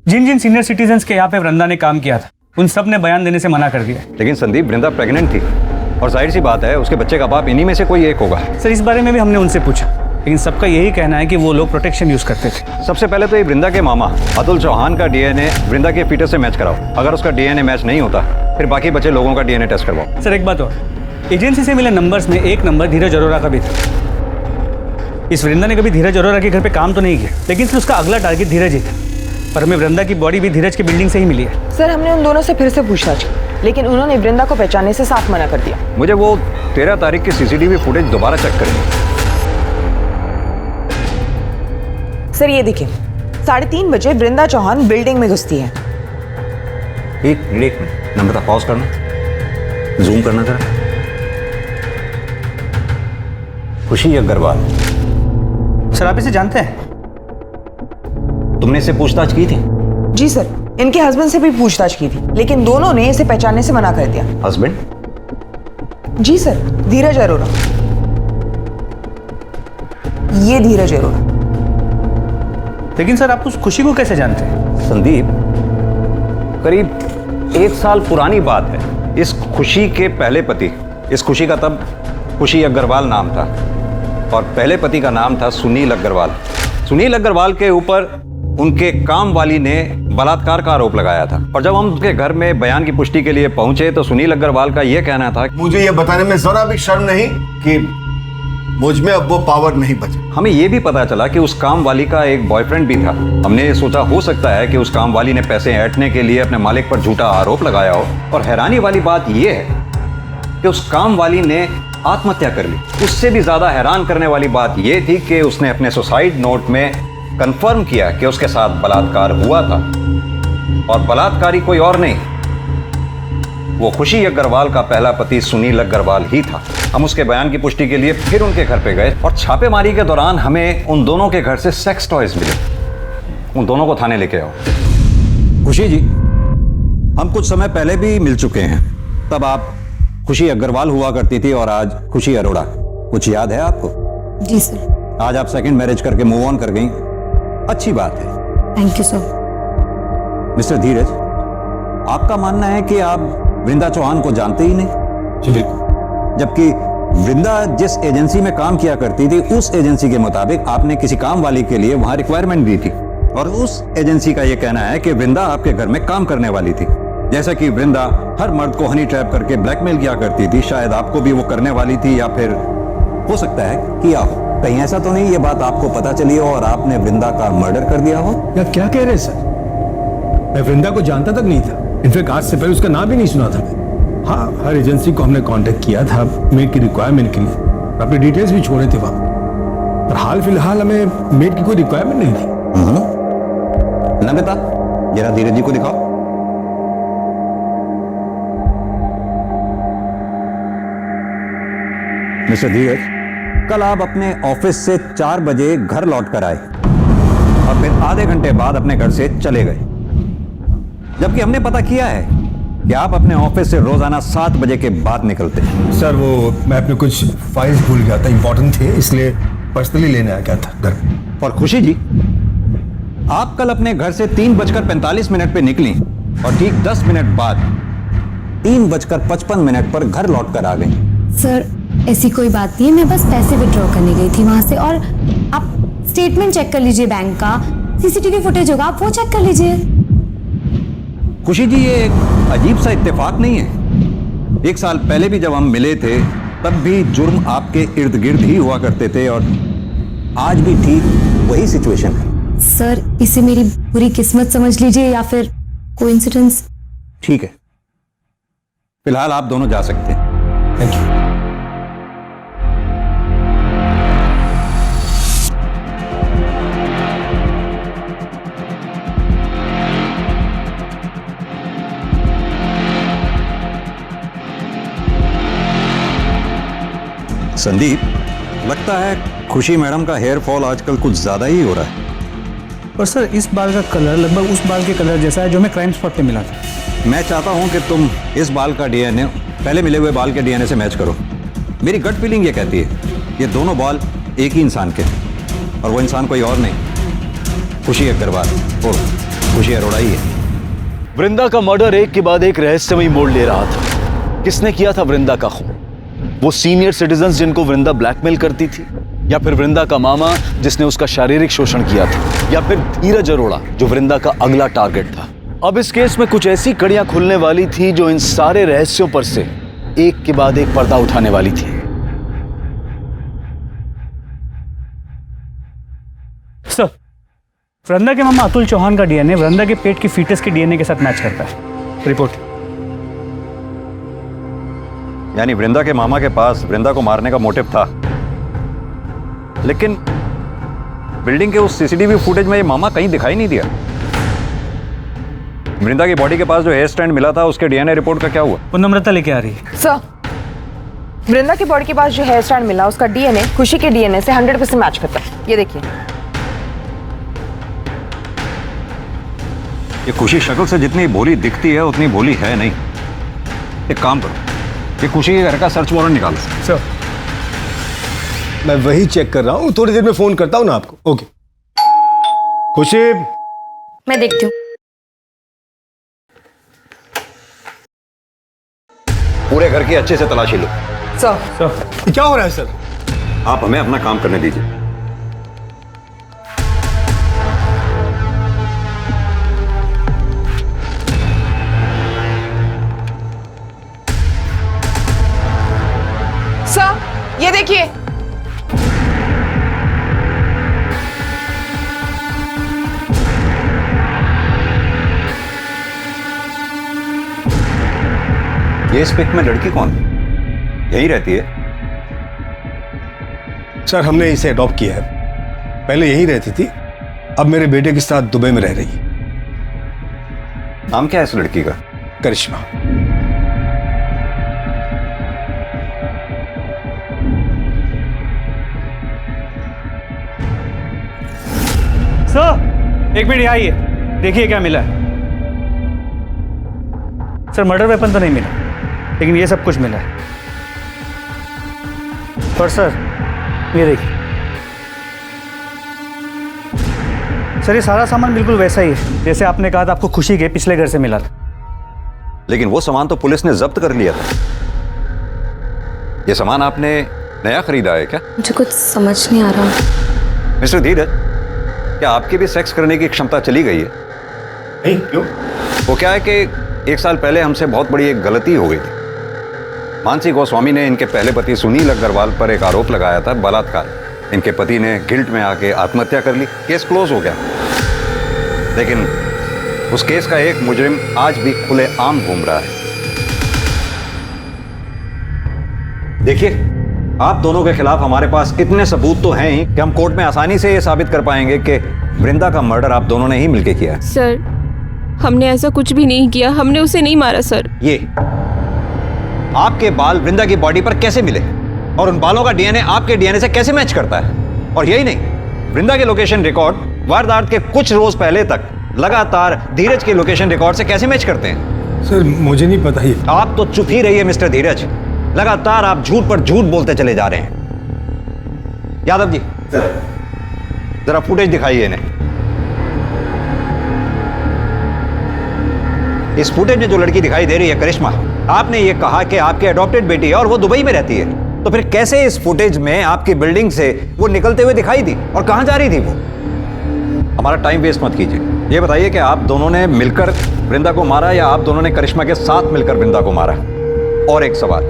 जिन जिन सीनियर सिटीजन्स के यहाँ पे वृंदा ने काम किया था उन सब ने बयान देने से मना कर दिया। लेकिन संदीप, वृंदा प्रेग्नेंट थी और जाहिर सी बात है उसके बच्चे का बाप इन्हीं में से कोई एक होगा। सर इस बारे में भी हमने उनसे पूछा, लेकिन सबका यही कहना है कि वो लोग प्रोटेक्शन यूज करते थे। सबसे पहले तो ये वृंदा के मामा अतुल चौहान का डीएनए वृंदा के फीटस से मैच कराओ। अगर उसका डीएनए मैच नहीं होता फिर बाकी बचे लोगों का डीएनए टेस्ट करवाओ। सर एक बात और, एजेंसी से मिले नंबर्स में एक नंबर धीरज अरोरा का भी था। इस वृंदा ने कभी धीरज अरोरा के घर पे काम तो नहीं किया, लेकिन फिर उसका अगला टारगेट धीरज ही था। पर हमें वृंदा की बॉडी भी धीरज की बिल्डिंग से ही मिली है। सर हमने उन दोनों से फिर से पूछताछ की, लेकिन उन्होंने वृंदा को पहचानने से साफ मना कर दिया। मुझे वो 13 तारीख की सीसीटीवी फुटेज दोबारा चेक करें। सर ये देखिए, 3:30 बजे वृंदा चौहान बिल्डिंग में घुसती है। एक मिनट नम्रता, पॉज करना, जूम करना जरा। खुशी अग्रवाल। सर आप इसे जानते हैं? तुमने इसे पूछताछ की थी? जी सर, इनके हस्बैंड से भी पूछताछ की थी, लेकिन दोनों ने इसे पहचानने से मना कर दिया। हस्बैंड? जी सर, धीरज अरोरा। ये धीरज अरोरा। लेकिन सर आप उस खुशी को कैसे जानते हैं? संदीप, करीब 1 साल पुरानी बात है। इस खुशी के पहले पति, इस खुशी का तब खुशी अग्रवाल नाम था और पहले पति का नाम था सुनील अग्रवाल। सुनील अग्रवाल के ऊपर उनके काम वाली ने बलात्कार का आरोप लगाया था और जब हम उनके घर में बयान की पुष्टि के लिए पहुंचे तो सुनील अग्रवाल का यह कहना था, मुझे यह बताने में जरा भी शर्म नहीं कि मुझ में अब वो पावर नहीं बचा। हमें यह भी पता चला कि उस काम वाली का एक बॉयफ्रेंड भी था। हमने सोचा हो सकता है कि उस काम वाली ने पैसे ऐंठने के लिए अपने मालिक पर झूठा आरोप लगाया हो। और हैरानी वाली बात यह है कि उस काम वाली ने आत्महत्या कर ली। उससे भी ज्यादा हैरान करने वाली बात यह थी कि उसने अपने सुसाइड नोट में कंफर्म किया कि उसके साथ बलात्कार हुआ था और बलात्कारी कोई और नहीं, वो खुशी अग्रवाल का पहला पति सुनील अग्रवाल ही था। हम उसके बयान की पुष्टि के लिए फिर उनके घर पे गए और छापेमारी के दौरान हमें उन दोनों के घर से सेक्स टॉयज मिले। उन दोनों को थाने लेके आओ। खुशी जी, हम कुछ समय पहले भी मिल चुके हैं। तब आप खुशी अग्रवाल हुआ करती थी और आज खुशी अरोड़ा। कुछ याद है आपको? जी सर। आज आप सेकंड मैरिज करके मूव ऑन कर गई, अच्छी बात है। Thank you sir. मिस्टर धीरज, आपका मानना है कि आप वृंदा चौहान को जानते ही नहीं, जबकि वृंदा जिस एजेंसी में काम किया करती थी उस एजेंसी के मुताबिक आपने किसी काम वाली के लिए वहां रिक्वायरमेंट दी थी और उस एजेंसी का यह कहना है कि वृंदा आपके घर में काम करने वाली थी। जैसा कि वृंदा हर मर्द को हनी ट्रैप करके ब्लैकमेल किया करती थी, शायद आपको भी वो करने वाली थी या फिर हो सकता है किया हो। कहीं ऐसा तो नहीं ये बात आपको पता चली हो और आपने वृंदा का मर्डर कर दिया हो? या क्या कह रहे हैं सर? मैं वृंदा को जानता तक नहीं था। इनफैक्ट आज से पहले उसका नाम भी नहीं सुना था। हाँ, हर एजेंसी को हमने कांटेक्ट किया था मेड की रिक्वायरमेंट के लिए, अपनी डिटेल्स भी छोड़े थे वहां, पर हाल फिलहाल हमें मेड की कोई रिक्वायरमेंट नहीं थी। नमिता, जरा धीरज जी को दिखाओ। मिस्टर धीरज, कल आप अपने ऑफिस से 4 बजे घर लौट कर आए और फिर आधे घंटे बाद अपने घर से चले गए, जबकि हमने पता किया है कि आप अपने ऑफिस से रोजाना 7 बजे के बाद निकलते हैं। सर वो मैं अपने कुछ फाइल्स भूल गया था, इंपॉर्टेंट थे, इसलिए पर्सनली लेने आ गया था घर। और खुशी जी, आप कल अपने घर से 3:45 पे निकली और ठीक 10 मिनट बाद 3:55 पर घर लौट कर आ गई। सर ऐसी कोई बात नहीं है, मैं बस पैसे विड्रॉ करने गई थी वहां से। और आप स्टेटमेंट चेक कर लीजिए बैंक का, सीसीटीवी फुटेज होगा, आप वो चेक कर लीजिए। खुशी जी, ये एक अजीब सा इत्तेफाक नहीं है? 1 साल पहले भी जब हम मिले थे तब भी जुर्म आपके इर्द गिर्द ही हुआ करते थे और आज भी ठीक वही सिचुएशन है। सर इसे मेरी बुरी किस्मत समझ लीजिए या फिर कोइंसिडेंस। ठीक है, फिलहाल आप दोनों जा सकते हैं। Thank you. संदीप, लगता है खुशी मैडम का हेयर फॉल आजकल कुछ ज्यादा ही हो रहा है। और सर इस बाल का कलर लगभग उस बाल के कलर जैसा है जो मैं क्राइम स्पॉट पे मिला था। मैं चाहता हूं कि तुम इस बाल का डीएनए पहले मिले हुए बाल के डीएनए से मैच करो। मेरी गट फीलिंग ये कहती है ये दोनों बाल एक ही इंसान के हैं और वो इंसान कोई और नहीं, खुशी अग्रवाल और खुशी अरोड़ा ही है। वृंदा का मर्डर एक के बाद एक रहस्यमयी मोड़ ले रहा था। किसने किया था वृंदा का खून? वो सीनियर सिटीजन्स जिनको वृंदा ब्लैकमेल करती थी, या फिर वृंदा का मामा जिसने उसका शारीरिक शोषण किया था, या फिर धीरज अरोड़ा जो वृंदा का अगला टारगेट था? अब इस केस में कुछ ऐसी कड़ियां खुलने वाली थी जो इन सारे रहस्यों पर से एक के बाद एक पर्दा उठाने वाली थी। सर, वृंदा के मामा अतुल चौहान का डीएनए वृंदा के पेट की फीटस के डीएनए के साथ मैच करता है। रिपोर्ट। यानी वृंदा के मामा के पास वृंदा को मारने का मोटिव था, लेकिन बिल्डिंग के उस सीसीटीवी फुटेज में ये मामा कहीं दिखाई नहीं दिया। वृंदा की बॉडी के पास जो हेयर स्टैंड मिला था उसके डीएनए रिपोर्ट का क्या हुआ? वो नम्रता लेके आ रही है। सर, वृंदा की बॉडी के पास जो हेयर स्टैंड मिला उसका डीएनए खुशी के डीएनए से 100% मैच करता है। ये देखिए। ये खुशी शक्ल से जितनी भोली दिखती है उतनी भोली है नहीं। एक काम करो, ये खुशी के घर का सर्च वारंट निकालो। सर, मैं वही चेक कर रहा हूँ, थोड़ी देर में फोन करता हूँ ना आपको। ओके। खुशी, मैं देखती हूँ। पूरे घर की अच्छे से तलाशी लो। सर, क्या हो रहा है सर? आप हमें अपना काम करने दीजिए। सर, ये देखिए। ये इस पिक में लड़की कौन है? यही रहती है? सर, हमने इसे अडॉप्ट किया है। पहले यही रहती थी, अब मेरे बेटे के साथ दुबई में रह रही है। नाम क्या है इस लड़की का? करिश्मा। सर, एक मिनट यहाँ आइए, देखिए क्या मिला है। सर, मर्डर वेपन तो नहीं मिला, लेकिन ये सब कुछ मिला है। पर सर, ये देखिए सर, ये सारा सामान बिल्कुल वैसा ही है जैसे आपने कहा था आपको खुशी के पिछले घर से मिला था। लेकिन वो सामान तो पुलिस ने जब्त कर लिया था। ये सामान आपने नया खरीदा है क्या? मुझे कुछ समझ नहीं आ रहा। मिस्टर धीरज, क्या आपकी भी सेक्स करने की क्षमता चली गई है? नहीं, क्यों? वो क्या है कि 1 साल पहले हमसे बहुत बड़ी एक गलती हो गई थी। मानसी गोस्वामी ने इनके पहले पति सुनील अग्रवाल पर एक आरोप लगाया था, बलात्कार। इनके पति ने गिल्ट में आके आत्महत्या कर ली, केस क्लोज हो गया। लेकिन उस केस का एक मुजरिम आज भी खुलेआम घूम रहा है। देखिए, आप दोनों के खिलाफ हमारे पास इतने सबूत तो हैं ही कि हम कोर्ट में आसानी से यह साबित कर पाएंगे कि वृंदा का मर्डर आप दोनों ने ही मिलकर किया है। सर, हमने ऐसा कुछ भी नहीं किया, हमने उसे नहीं मारा सर। ये आपके बाल वृंदा की बॉडी पर कैसे मिले और उन बालों का डीएनए आपके डीएनए से कैसे मैच करता है? और यही नहीं, वृंदा के लोकेशन रिकॉर्ड वारदात के कुछ रोज पहले तक लगातार धीरज के लोकेशन रिकॉर्ड से कैसे मैच करते हैं? सर, मुझे नहीं पता ये। आप तो चुप ही रहिए मिस्टर धीरज, लगातार आप झूठ पर झूठ बोलते चले जा रहे हैं। यादव जी, जरा फुटेज दिखाइए इन्हें। इस फुटेज में जो लड़की दिखाई दे रही है करिश्मा, आपने ये कहा कि आपकी अडॉप्टेड बेटी है और वो दुबई में रहती है, तो फिर कैसे इस फुटेज में आपकी बिल्डिंग से वो निकलते हुए दिखाई दी और कहां जा रही थी वो? हमारा टाइम वेस्ट मत कीजिए, ये बताइए कि आप दोनों ने मिलकर वृंदा को मारा या आप दोनों ने करिश्मा के साथ मिलकर वृंदा को मारा? और एक सवाल,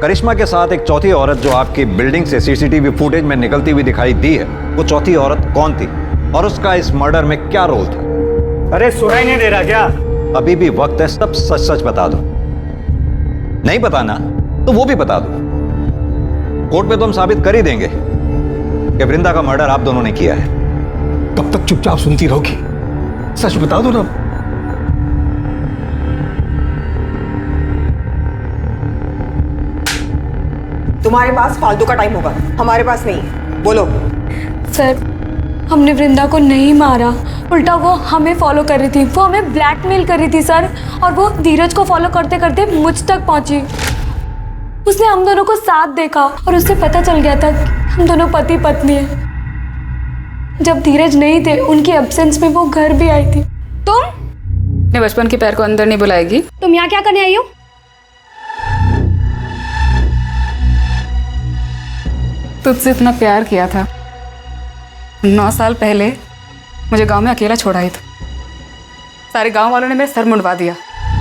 करिश्मा के साथ एक चौथी औरत जो आपकी बिल्डिंग से सीसीटीवी फुटेज में निकलती हुई दिखाई दी है, वो चौथी औरत कौन थी और उसका इस मर्डर में क्या रोल था? अरे सुनाई नहीं दे रहा क्या? अभी भी वक्त है, सब सच सच बता दो। नहीं बताना तो वो भी बता दो। कोर्ट में तो हम साबित कर ही देंगे कि वृंदा का मर्डर आप दोनों ने किया है। कब तक चुपचाप सुनती रहोगी? सच बता दो ना। तुम्हारे पास फालतू का टाइम होगा, हमारे पास नहीं। बोलो। सर, हमने वृंदा को नहीं मारा, उल्टा वो हमें फॉलो कर रही थी, वो हमें ब्लैकमेल कर रही थी सर, और वो धीरज को फॉलो करते करते मुझ तक पहुंची। उसने हम दोनों को साथ देखा और उससे पता चल गया था कि हम दोनों पति पत्नी हैं। जब धीरज नहीं थे, उनकी एब्सेंस में वो घर भी आई थी। तुम अपने बचपन के प्यार को अंदर नहीं बुलाएगी? तुम यहाँ क्या करने आई हो? तुझसे इतना प्यार किया था, 9 साल पहले मुझे गांव में अकेला छोड़ा ही था। सारे गांव वालों ने मेरा सर मुंडवा दिया,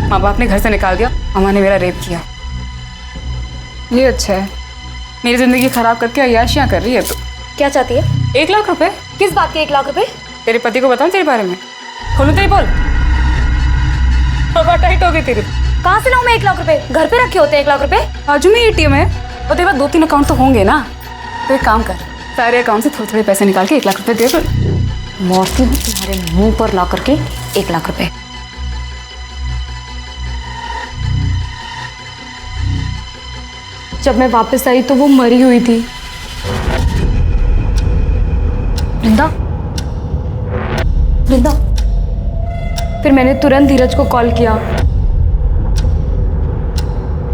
माँ बाप ने घर से निकाल दिया, अम्मा ने मेरा रेप किया। ये अच्छा है, मेरी जिंदगी खराब करके अय्याशियाँ कर रही है। तो क्या चाहती है? 1 लाख रुपए। किस बात के 1 लाख रुपए? तेरे पति को बताऊं तेरे बारे में? खोलूं तेरी पोल? हवा टाइट हो गई तेरी। कहाँ से लाऊं मैं 1 लाख रुपए? घर पे रखे होते 1 लाख रुपए? बाजू में एटीएम है और तेरे पास 2-3 अकाउंट तो होंगे ना। तो एक काम कर, सारे अकाउंट से थोड़े थोड़े पैसे निकाल के 1 लाख रुपए दे दो। मौसी हूँ तुम्हारे मुंह पर ला करके 1 लाख रुपए। जब मैं वापस आई तो वो मरी हुई थी। वृंदा, वृंदा। फिर मैंने तुरंत धीरज को कॉल किया।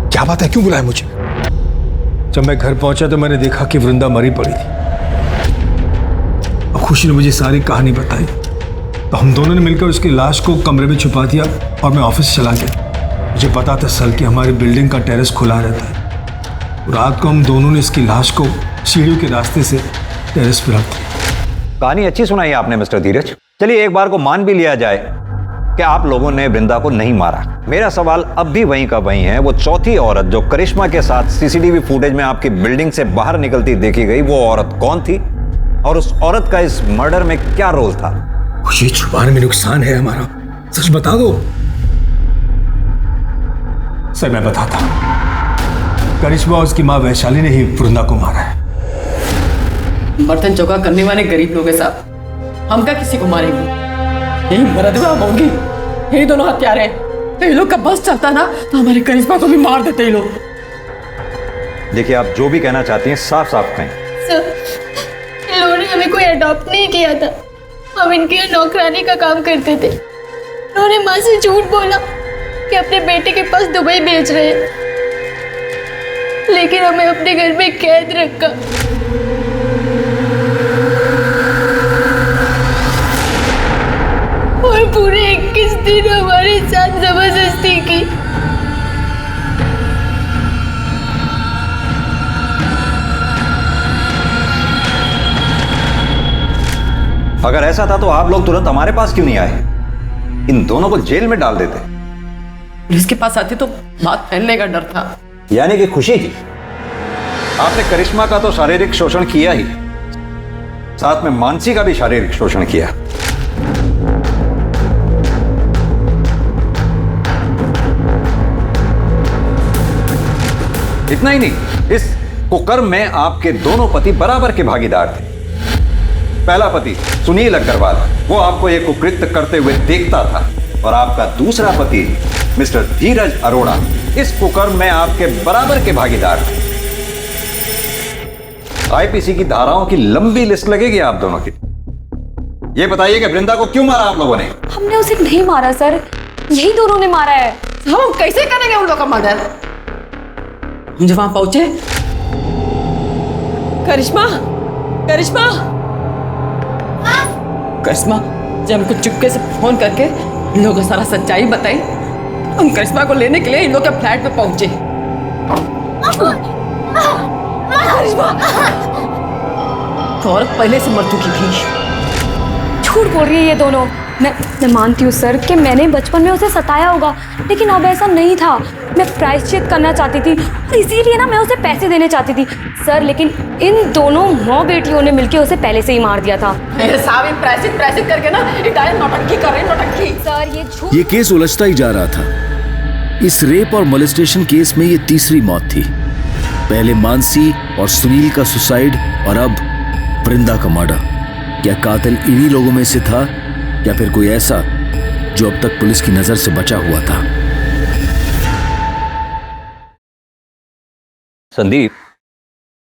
क्या बात है, क्यों बुलाया मुझे? जब मैं घर पहुंचा तो मैंने देखा कि वृंदा मरी पड़ी थी। अब खुशी ने मुझे सारी कहानी बताई, तो हम दोनों ने मिलकर उसकी लाश को कमरे में छुपा दिया और मैं ऑफिस चला गया। मुझे पता था सर कि हमारी बिल्डिंग का टेरेस खुला रहता है। रात को हम दोनों ने इसकी लाश को सीढ़ियों के रास्ते से टेरेस पर रख दिया। कहानी अच्छी सुनाई आपने मिस्टर धीरज। चलिए एक बार को मान भी लिया जाए कि आप लोगों ने वृंदा को नहीं मारा। मेरा सवाल अब भी वहीं का वहीं है, वो चौथी औरत जो करिश्मा के साथ सीसीटीवी फुटेज में आपकी बिल्डिंग से बाहर निकलती देखी गई, वो औरत कौन थी और उस औरत का इस मर्डर में क्या रोल था? खुशी, छुपाने में नुकसान है हमारा, सच बता दो। सर, मैं बताता हूं। करिश्मा और उसकी माँ वैशाली ने ही वृंदा को मारा है। बर्तन चौका करने वाले गरीब लोग के साथ हम क्या किसी को मारेंगे? यही मरदवा होंगी, यही दोनों हत्यारे हैं। तो ये लोग का बस चलता ना तो हमारे करिश्मा को भी मार देते ये लोग। देखिए, आप जो भी कहना चाहती हैं साफ साफ कहें। सर, इन लोगों ने हमें कोई अडॉप्ट नहीं किया था, हम इनके लिए नौकरानी का काम करते थे। उन्होंने माँ से झूठ बोला कि अपने बेटे के पास दुबई भेज रहे हैं, लेकिन हमें अपने घर में कैद रखा। और पूरे 21 दिन हमारे साथ जबरदस्ती की। अगर ऐसा था तो आप लोग तुरंत हमारे पास क्यों नहीं आए? इन दोनों को जेल में डाल देते। पुलिस के पास आती तो बात फैलने का डर था। यानी कि खुशी जी, आपने करिश्मा का तो शारीरिक शोषण किया ही, साथ में मानसी का भी शारीरिक शोषण किया। इतना ही नहीं, इस कुकर्म में आपके दोनों पति बराबर के भागीदार थे। पहला पति सुनील अग्रवाल, वो आपको एक कुकृत्य करते हुए देखता था, और आपका दूसरा पति मिस्टर धीरज अरोड़ा इस कुकर्म में आपके बराबर के भागीदार थे। आईपीसी की धाराओं की लंबी लिस्ट लगेगी आप दोनों की। ये बताइए कि वृंदा को क्यों मारा आप लोगों ने? हमने उसे नहीं मारा सर, यही दोनों ने मारा है। हम कैसे करेंगे उन लोगों का मर्डर? हम जब वहां पहुंचे, करिश्मा करिश्मा करिश्मा जब हमको चुपके से फोन करके इन लोगों को सारा सच्चाई बताई, हम करिश्मा को लेने के लिए इन लोग के फ्लैट पे पहुंचे। करिश्मा तो औरत पहले से मर चुकी थी। झूठ बोल रही है ये दोनों। मैं मानती हूँ सर कि मैंने बचपन में उसे सताया होगा, लेकिन अब ऐसा नहीं था। मैं प्रायश्चित करना चाहती थी और इसीलिए ना मैं उसे पैसे देने चाहती थी सर, लेकिन इन दोनों माँ बेटियों ने मिलकर उसे पहले से ही मार दिया था। साहब प्रायश्चित करके ना इटालियन नौटंकी कर रहे, नौटंकी। सर ये झूठ। ये केस उलझता ही जा रहा था। इस रेप और मोलेस्टेशन केस में ये तीसरी मौत थी। पहले मानसी और सुनील का सुसाइड और अब वृंदा का मर्डर। क्या कातिल इन्हीं लोगों में से था या फिर कोई ऐसा जो अब तक पुलिस की नजर से बचा हुआ था? संदीप,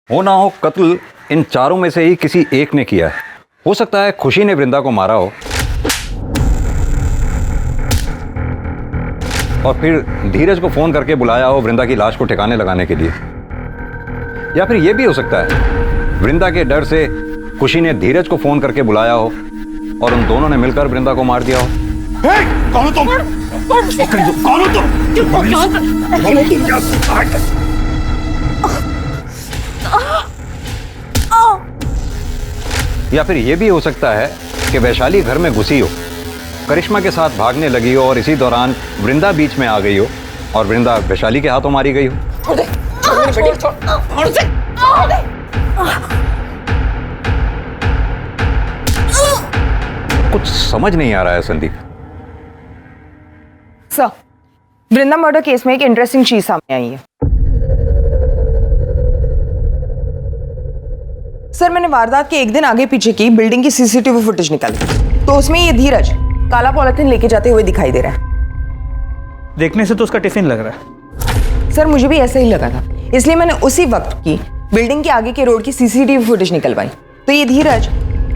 हो ना हो कत्ल इन चारों में से ही किसी एक ने किया है। हो सकता है खुशी ने वृंदा को मारा हो और फिर धीरज को फोन करके बुलाया हो वृंदा की लाश को ठिकाने लगाने के लिए। या फिर यह भी हो सकता है वृंदा के डर से खुशी ने धीरज को फोन करके बुलाया हो और उन दोनों ने मिलकर वृंदा को मार दिया हो। कौन हो तुम? कौन हो या फिर यह भी हो सकता है कि वैशाली घर में घुसी हो, करिश्मा के साथ भागने लगी हो और इसी दौरान वृंदा बीच में आ गई हो और वृंदा वैशाली के हाथों मारी गई हो। कुछ समझ नहीं आ रहा है संदीप। सर, वृंदा मर्डर केस में एक इंटरेस्टिंग चीज सामने आई है। सर, मैंने वारदात के एक दिन आगे पीछे की बिल्डिंग की सीसीटीवी फुटेज निकाली, तो उसमें ये धीरज काला पॉलिथीन लेके जाते हुए दिखाई दे रहा है। देखने से तो उसका टिफिन लग रहा है। सर, मुझे भी ऐसा ही लगा था, इसलिए मैंने उसी वक्त की बिल्डिंग के आगे के रोड की सीसीटीवी फुटेज निकलवाई। तो ये धीरज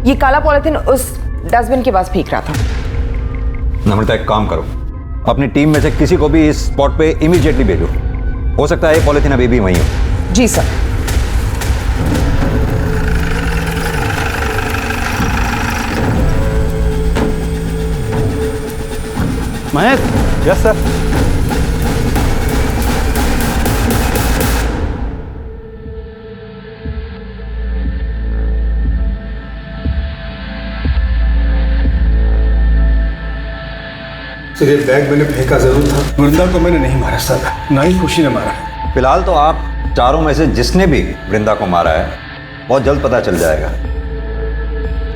ये काला पॉलिथीन उस डस्टबिन के पास फेंक रहा था। नम्रता, एक काम करो, अपनी टीम में से किसी को भी इस स्पॉट पे इमीडिएटली भेजो। हो सकता है ये पॉलिथीन अभी भी वहीं हो। जी sir. Mahesh. Yes sir. Sir, ये बैग मैंने फेंका जरूर था। वृंदा को मैंने नहीं मारा सर, ना ही खुशी ने मारा। फिलहाल तो आप चारों में से जिसने भी वृंदा को मारा है बहुत जल्द पता चल जाएगा,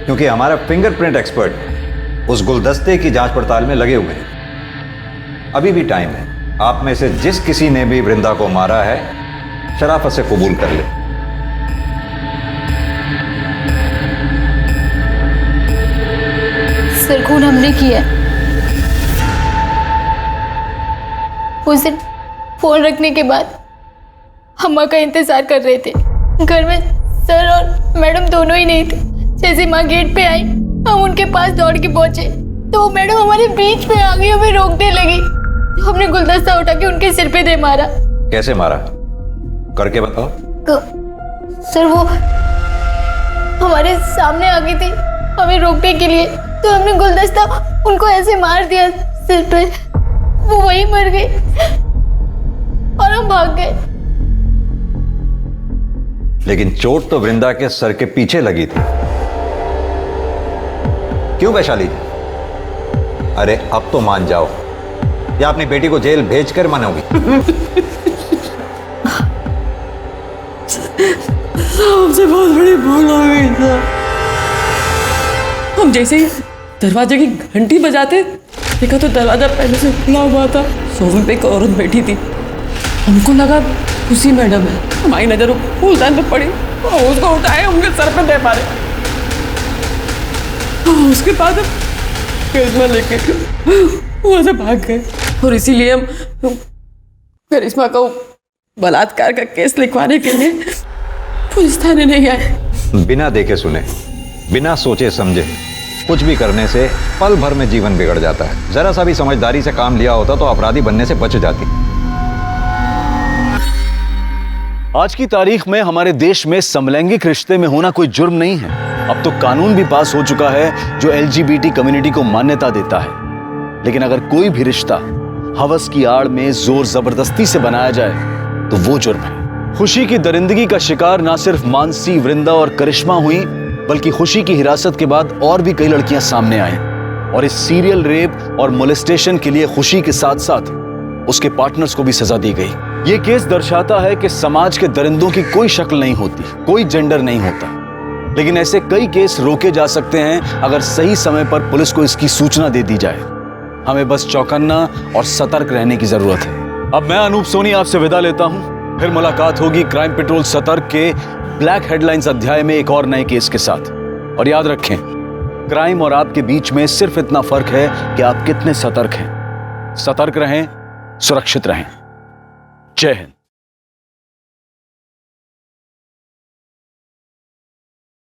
क्योंकि हमारा फिंगरप्रिंट एक्सपर्ट उस गुलदस्ते की जांच पड़ताल में लगे हुए हैं। अभी भी टाइम है। आप में से जिस किसी ने भी वृंदा को मारा है शराफत से कबूल कर ले। सर, खून हमने किया है। उस दिन फोन रखने के बाद अम्मा का इंतजार कर रहे थे। घर में सर और मैडम दोनों ही नहीं थे। जैसे माँ गेट पे आई, हम उनके पास दौड़ के पहुंचे तो मैडम हमारे बीच में आ गई, हमें रोकने लगी। हमने गुलदस्ता उठा के उनके सिर पे दे मारा। कैसे मारा? करके बताओ। सर, वो हमारे सामने आ गई थी हमें रोकने के लिए, तो हमने गुलदस्ता उनको ऐसे मार दिया सिर पे, वो वहीं मर गई और हम भाग गए। लेकिन चोट तो वृंदा के सर के पीछे लगी थी। क्यों वैशाली? अरे अब तो मान जाओ, या अपनी बेटी को जेल भेजकर मानोगी? हमसे बहुत बड़ी भूल हो गई था। हम जैसे ही दरवाजे की घंटी बजाते देखा तो दरवाजा पहले से खुला हुआ था। सोफे पे एक औरत बैठी थी। हमको लगा खुशी मैडम है। हमारी नजर फूलदान पे पड़ी और उसको उठाए उनके सर पे दे मारे। उसके बाद करिश्मा लेके वहां से भाग गए और इसीलिए हम करिश्मा को बलात्कार का केस लिखवाने के लिए पुलिस थाने नहीं आए। बिना देखे सुने, बिना सोचे समझे कुछ भी करने से पल भर में जीवन बिगड़ जाता है। जरा सा भी समझदारी से काम लिया होता तो अपराधी बनने से बच जाती। आज की तारीख में हमारे देश में समलैंगिक रिश्ते में होना कोई जुर्म नहीं है। अब तो कानून भी पास हो चुका है जो LGBT कम्युनिटी को मान्यता देता है। लेकिन अगर कोई भी रिश्ता हवस की आड़ में जोर जबरदस्ती से बनाया जाए तो वो जुर्म है। खुशी की दरिंदगी का शिकार ना सिर्फ मानसी, वृंदा और करिश्मा हुई, बल्कि खुशी की हिरासत के बाद और भी कई लड़कियां सामने आई। और इस सीरियल रेप और मोलेस्टेशन के लिए खुशी के साथ साथ उसके पार्टनर्स को भी सजा दी गई। ये केस दर्शाता है कि समाज के दरिंदों की कोई शक्ल नहीं होती, कोई जेंडर नहीं होता। लेकिन ऐसे कई केस रोके जा सकते हैं अगर सही समय पर पुलिस को इसकी सूचना दे दी जाए। हमें बस चौकन्ना और सतर्क रहने की जरूरत है। अब मैं अनूप सोनी आपसे विदा लेता हूं। फिर मुलाकात होगी क्राइम पेट्रोल सतर्क के ब्लैक हेडलाइंस अध्याय में एक और नए केस के साथ। और याद रखें, क्राइम और आपके बीच में सिर्फ इतना फर्क है कि आप कितने सतर्क हैं। सतर्क रहें, सुरक्षित रहें। जय हिंद।